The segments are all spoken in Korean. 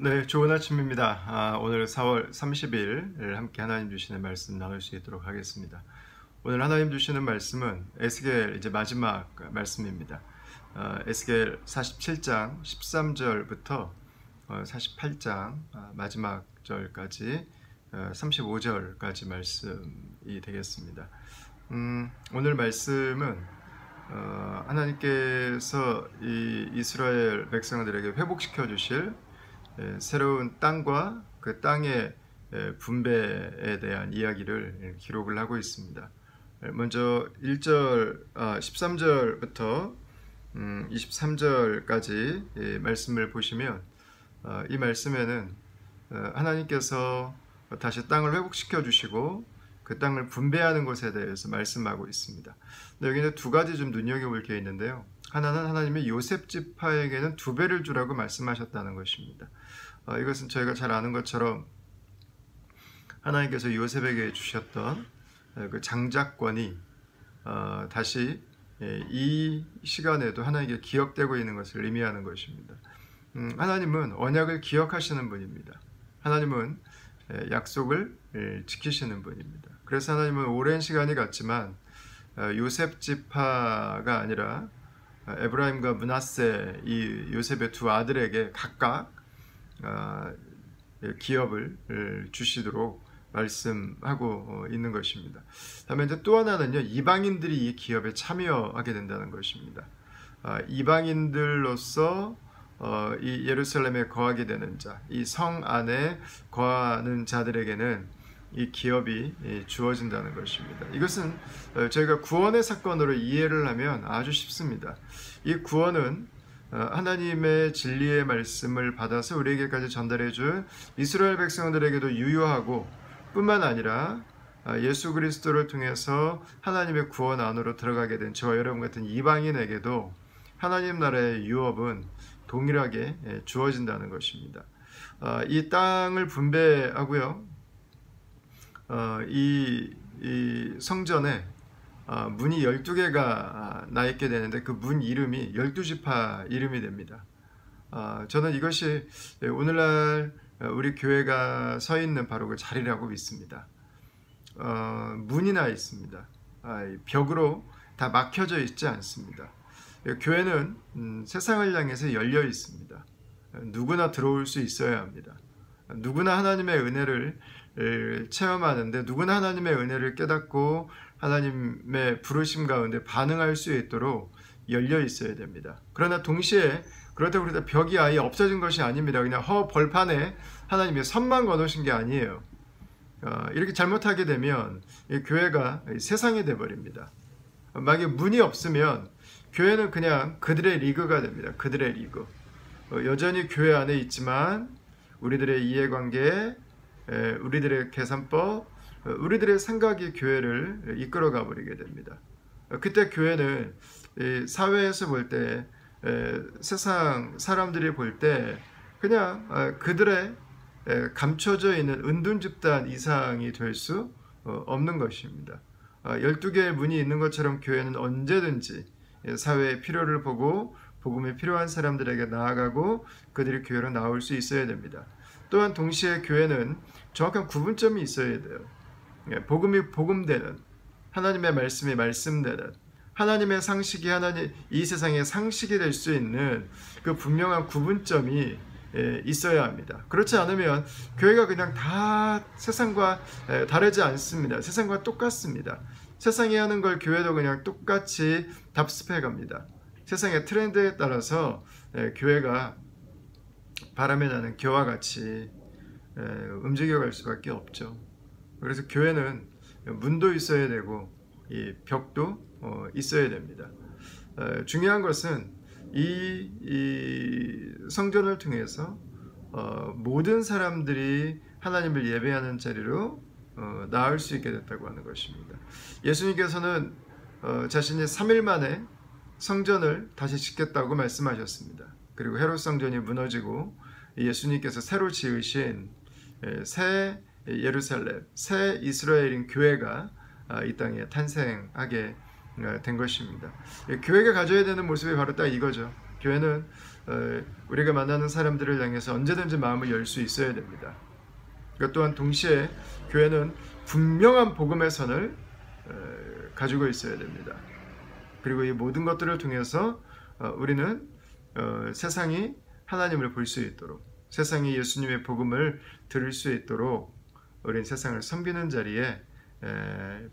네, 좋은 아침입니다. 오늘 4월 30일 함께 하나님 주시는 말씀 나눌 수 있도록 하겠습니다. 오늘 하나님 주시는 말씀은 에스겔 이제 마지막 말씀입니다. 에스겔 47장 13절부터 48장 마지막 절까지 35절까지 말씀이 되겠습니다. 오늘 말씀은 하나님께서 이 이스라엘 백성들에게 회복시켜 주실 새로운 땅과 그 땅의 분배에 대한 이야기를 기록을 하고 있습니다. 먼저 13절부터 23절까지 말씀을 보시면 이 말씀에는 하나님께서 다시 땅을 회복시켜 주시고 그 땅을 분배하는 것에 대해서 말씀하고 있습니다. 여기는 두 가지 좀 눈여겨볼 게 있는데요. 하나는 하나님의 요셉 지파에게는 2배를 주라고 말씀하셨다는 것입니다. 이것은 저희가 잘 아는 것처럼 하나님께서 요셉에게 주셨던 그 장자권이 다시 이 시간에도 하나님께 기억되고 있는 것을 의미하는 것입니다. 하나님은 언약을 기억하시는 분입니다. 하나님은 약속을 지키시는 분입니다. 그래서 하나님은 오랜 시간이 갔지만 요셉 지파가 아니라 에브라임과 므낫세 이 요셉의 두 아들에게 각각 기업을 주시도록 말씀하고 있는 것입니다. 다음에 이제 또 하나는요, 이방인들이 이 기업에 참여하게 된다는 것입니다. 이방인들로서 이 예루살렘에 거하게 되는 자, 이 성 안에 거하는 자들에게는 이 기업이 주어진다는 것입니다. 이것은 저희가 구원의 사건으로 이해를 하면 아주 쉽습니다. 이 구원은 하나님의 진리의 말씀을 받아서 우리에게까지 전달해 줄 이스라엘 백성들에게도 유효하고 뿐만 아니라 예수 그리스도를 통해서 하나님의 구원 안으로 들어가게 된 저와 여러분 같은 이방인에게도 하나님 나라의 유업은 동일하게 주어진다는 것입니다. 이 땅을 분배하고요, 이 성전에 문이 12개가 나 있게 되는데 그 문 이름이 12지파 이름이 됩니다. 저는 이것이 오늘날 우리 교회가 서 있는 바로 그 자리라고 믿습니다. 문이 나 있습니다. 벽으로 다 막혀져 있지 않습니다. 교회는 세상을 향해서 열려 있습니다. 누구나 들어올 수 있어야 합니다. 누구나 하나님의 은혜를 체험하는데, 누구나 하나님의 은혜를 깨닫고 하나님의 부르심 가운데 반응할 수 있도록 열려 있어야 됩니다. 그러나 동시에 그렇다고 해서 벽이 아예 없어진 것이 아닙니다. 그냥 벌판에 하나님의 선만 거놓으신 게 아니에요. 이렇게 잘못하게 되면 이 교회가 세상이 돼버립니다. 만약에 문이 없으면 교회는 그냥 그들의 리그가 됩니다. 그들의 리그. 여전히 교회 안에 있지만 우리들의 이해관계, 우리들의 계산법, 우리들의 생각이 교회를 이끌어가 버리게 됩니다. 그때 교회는 사회에서 볼 때, 세상 사람들이 볼 때 그냥 그들의 감춰져 있는 은둔 집단 이상이 될 수 없는 것입니다. 12개의 문이 있는 것처럼 교회는 언제든지 사회의 필요를 보고 복음이 필요한 사람들에게 나아가고 그들이 교회로 나올 수 있어야 됩니다. 또한 동시에 교회는 정확한 구분점이 있어야 돼요. 복음이 복음되는, 하나님의 말씀이 말씀되는, 하나님의 상식이 이 세상의 상식이 될 수 있는 그 분명한 구분점이 있어야 합니다. 그렇지 않으면 교회가 그냥 다 세상과 다르지 않습니다. 세상과 똑같습니다. 세상이 하는 걸 교회도 그냥 똑같이 답습해 갑니다. 세상의 트렌드에 따라서 교회가 바람에 나는 겨와 같이 움직여갈 수밖에 없죠. 그래서 교회는 문도 있어야 되고 이 벽도 있어야 됩니다. 중요한 것은 이 성전을 통해서 모든 사람들이 하나님을 예배하는 자리로 나을 수 있게 됐다고 하는 것입니다. 예수님께서는 자신이 3일 만에 성전을 다시 짓겠다고 말씀하셨습니다. 그리고 헤롯 성전이 무너지고 예수님께서 새로 지으신 새 예루살렘, 새 이스라엘인 교회가 이 땅에 탄생하게 된 것입니다. 교회가 가져야 되는 모습이 바로 딱 이거죠. 교회는 우리가 만나는 사람들을 향해서 언제든지 마음을 열 수 있어야 됩니다. 그것 또한 동시에 교회는 분명한 복음의 선을 가지고 있어야 됩니다. 그리고 이 모든 것들을 통해서 우리는 세상이 하나님을 볼 수 있도록, 세상이 예수님의 복음을 들을 수 있도록 우리는 세상을 섬기는 자리에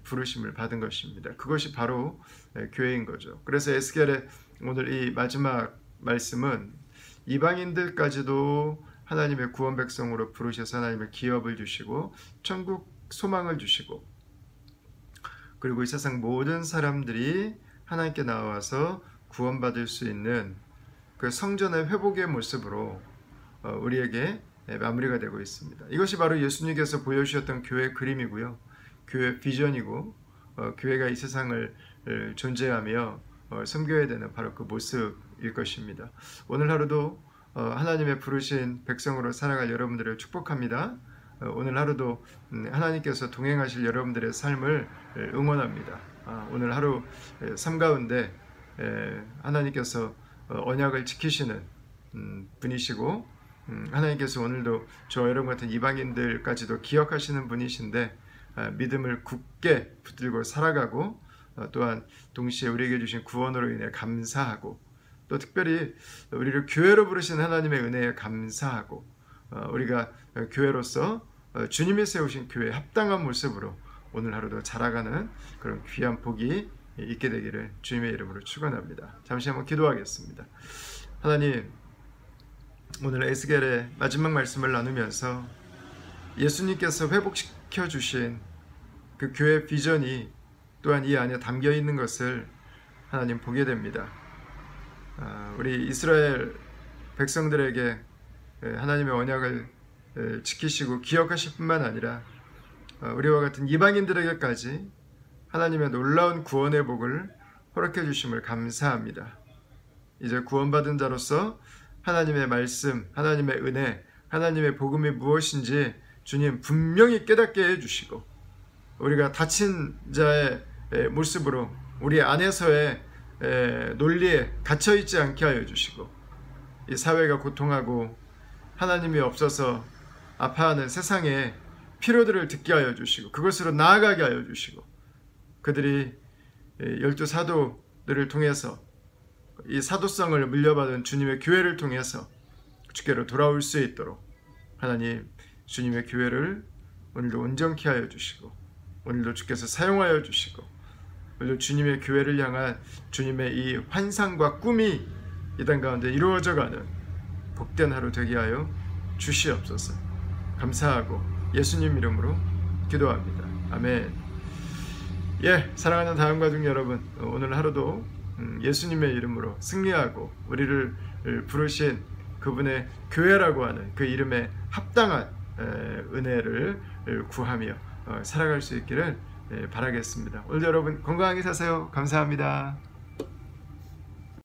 부르심을 받은 것입니다. 그것이 바로 교회인 거죠. 그래서 에스겔의 오늘 이 마지막 말씀은 이방인들까지도 하나님의 구원 백성으로 부르셔서 하나님의 기업을 주시고 천국 소망을 주시고, 그리고 이 세상 모든 사람들이 하나님께 나와서 구원받을 수 있는 그 성전의 회복의 모습으로 우리에게 마무리가 되고 있습니다. 이것이 바로 예수님께서 보여주셨던 교회의 그림이고요, 교회의 비전이고, 교회가 이 세상을 존재하며 섬겨야 되는 바로 그 모습일 것입니다. 오늘 하루도 하나님의 부르신 백성으로 살아갈 여러분들을 축복합니다. 오늘 하루도 하나님께서 동행하실 여러분들의 삶을 응원합니다. 오늘 하루 삶 가운데 하나님께서 언약을 지키시는 분이시고, 하나님께서 오늘도 저 여러분 같은 이방인들까지도 기억하시는 분이신데, 믿음을 굳게 붙들고 살아가고, 또한 동시에 우리에게 주신 구원으로 인해 감사하고, 또 특별히 우리를 교회로 부르신 하나님의 은혜에 감사하고, 우리가 교회로서 주님이 세우신 교회에 합당한 모습으로 오늘 하루도 자라가는 그런 귀한 복이 있게 되기를 주님의 이름으로 축원합니다. 잠시 한번 기도하겠습니다. 하나님, 오늘 에스겔의 마지막 말씀을 나누면서 예수님께서 회복시켜 주신 그 교회 비전이 또한 이 안에 담겨 있는 것을 하나님 보게 됩니다. 우리 이스라엘 백성들에게 하나님의 언약을 지키시고 기억하실 뿐만 아니라 우리와 같은 이방인들에게까지 하나님의 놀라운 구원의 복을 허락해 주심을 감사합니다. 이제 구원받은 자로서 하나님의 말씀, 하나님의 은혜, 하나님의 복음이 무엇인지 주님 분명히 깨닫게 해주시고, 우리가 다친 자의 모습으로 우리 안에서의 논리에 갇혀있지 않게 하여 주시고, 이 사회가 고통하고 하나님이 없어서 아파하는 세상의 필요들을 듣게 하여 주시고, 그것으로 나아가게 하여 주시고, 그들이 12 사도들을 통해서 이 사도성을 물려받은 주님의 교회를 통해서 주께로 돌아올 수 있도록 하나님, 주님의 교회를 오늘도 온전케 하여 주시고, 오늘도 주께서 사용하여 주시고, 오늘도 주님의 교회를 향한 주님의 이 환상과 꿈이 이 땅 가운데 이루어져가는 복된 하루 되게 하여 주시옵소서. 감사하고 예수님 이름으로 기도합니다. 아멘. 사랑하는 다음가족 여러분, 오늘 하루도 예수님의 이름으로 승리하고 우리를 부르신 그분의 교회라고 하는 그 이름에 합당한 은혜를 구하며 살아갈 수 있기를 바라겠습니다. 오늘 여러분 건강하게 사세요. 감사합니다.